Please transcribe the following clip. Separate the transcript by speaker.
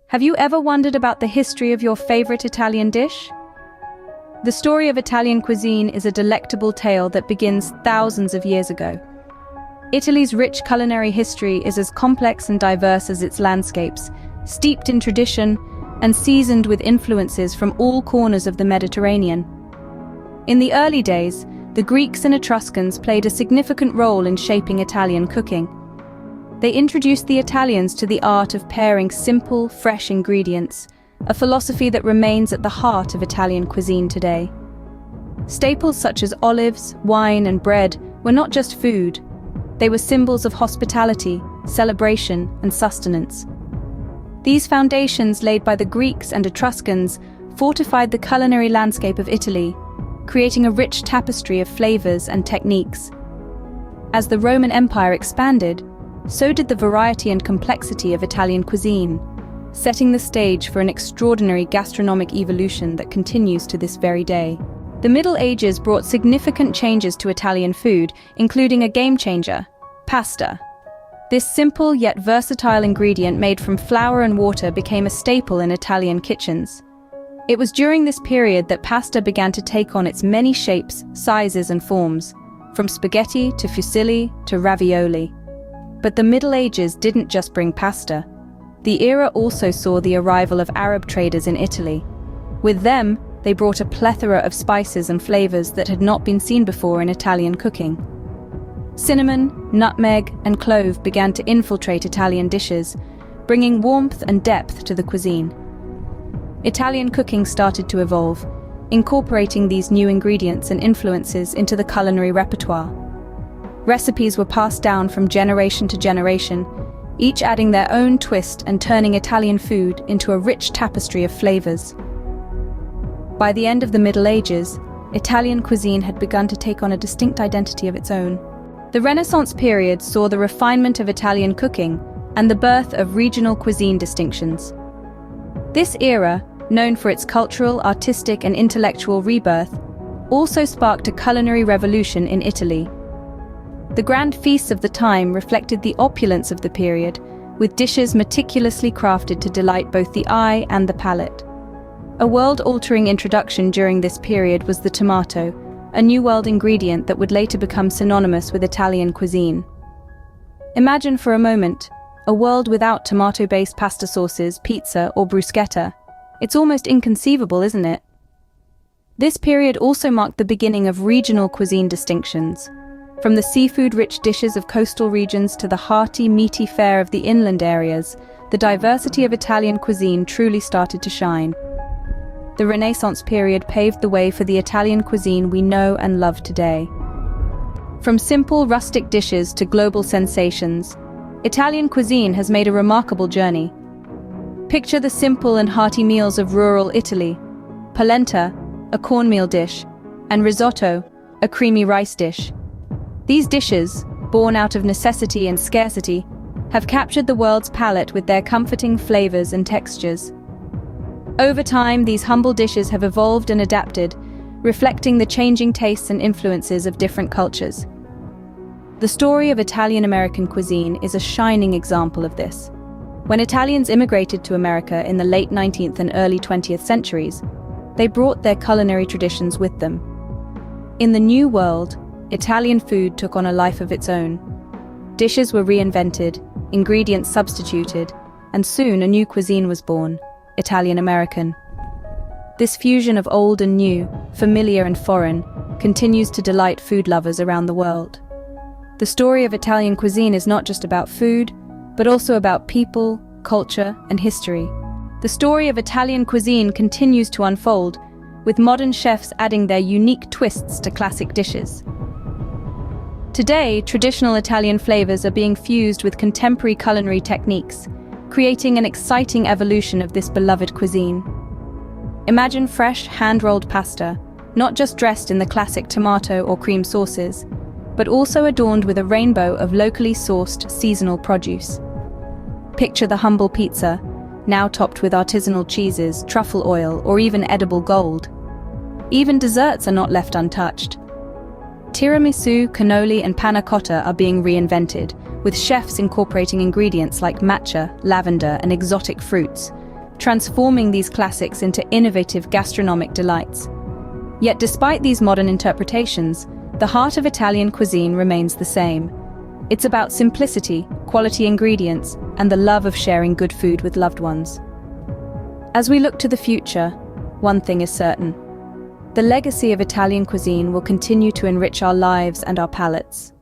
Speaker 1: Have you ever wondered about the history of your favorite Italian dish? The story of Italian cuisine is a delectable tale that begins thousands of years ago. Italy's rich culinary history is as complex and diverse as its landscapes, steeped in tradition and seasoned with influences from all corners of the Mediterranean. In the early days, the Greeks and Etruscans played a significant role in shaping Italian cooking. They introduced the Italians to the art of pairing simple, fresh ingredients, a philosophy that remains at the heart of Italian cuisine today. Staples such as olives, wine, and bread were not just food. They were symbols of hospitality, celebration, and sustenance. These foundations laid by the Greeks and Etruscans fortified the culinary landscape of Italy, creating a rich tapestry of flavors and techniques. As the Roman Empire expanded, so did the variety and complexity of Italian cuisine, setting the stage for an extraordinary gastronomic evolution that continues to this very day. The Middle Ages brought significant changes to Italian food, including a game-changer: pasta. This simple yet versatile ingredient made from flour and water became a staple in Italian kitchens. It was during this period that pasta began to take on its many shapes, sizes, and forms, from spaghetti to fusilli to ravioli. But the Middle Ages didn't just bring pasta. The era also saw the arrival of Arab traders in Italy. With them, they brought a plethora of spices and flavors that had not been seen before in Italian cooking. Cinnamon, nutmeg, and clove began to infiltrate Italian dishes, bringing warmth and depth to the cuisine. Italian cooking started to evolve, incorporating these new ingredients and influences into the culinary repertoire. Recipes were passed down from generation to generation, each adding their own twist and turning Italian food into a rich tapestry of flavors. By the end of the Middle Ages, Italian cuisine had begun to take on a distinct identity of its own. The Renaissance period saw the refinement of Italian cooking and the birth of regional cuisine distinctions. This era, known for its cultural, artistic, and intellectual rebirth, also sparked a culinary revolution in Italy. The grand feasts of the time reflected the opulence of the period, with dishes meticulously crafted to delight both the eye and the palate. A world-altering introduction during this period was the tomato, a New World ingredient that would later become synonymous with Italian cuisine. Imagine for a moment a world without tomato-based pasta sauces, pizza, or bruschetta. It's almost inconceivable, isn't it? This period also marked the beginning of regional cuisine distinctions. From the seafood-rich dishes of coastal regions to the hearty, meaty fare of the inland areas, the diversity of Italian cuisine truly started to shine. The Renaissance period paved the way for the Italian cuisine we know and love today. From simple, rustic dishes to global sensations, Italian cuisine has made a remarkable journey. Picture the simple and hearty meals of rural Italy: polenta, a cornmeal dish, and risotto, a creamy rice dish. These dishes, born out of necessity and scarcity, have captured the world's palate with their comforting flavors and textures. Over time, these humble dishes have evolved and adapted, reflecting the changing tastes and influences of different cultures. The story of Italian-American cuisine is a shining example of this. When Italians immigrated to America in the late 19th and early 20th centuries, they brought their culinary traditions with them. In the New World, Italian food took on a life of its own. Dishes were reinvented, ingredients substituted, and soon a new cuisine was born: Italian-American. This fusion of old and new, familiar and foreign, continues to delight food lovers around the world. The story of Italian cuisine is not just about food, but also about people, culture, and history. The story of Italian cuisine continues to unfold, with modern chefs adding their unique twists to classic dishes. Today, traditional Italian flavors are being fused with contemporary culinary techniques, creating an exciting evolution of this beloved cuisine. Imagine fresh, hand-rolled pasta, not just dressed in the classic tomato or cream sauces, but also adorned with a rainbow of locally sourced seasonal produce. Picture the humble pizza, now topped with artisanal cheeses, truffle oil, or even edible gold. Even desserts are not left untouched. Tiramisu, cannoli, and panna cotta are being reinvented, with chefs incorporating ingredients like matcha, lavender, and exotic fruits, transforming these classics into innovative gastronomic delights. Yet despite these modern interpretations, the heart of Italian cuisine remains the same. It's about simplicity, quality ingredients, and the love of sharing good food with loved ones. As we look to the future, one thing is certain. The legacy of Italian cuisine will continue to enrich our lives and our palates.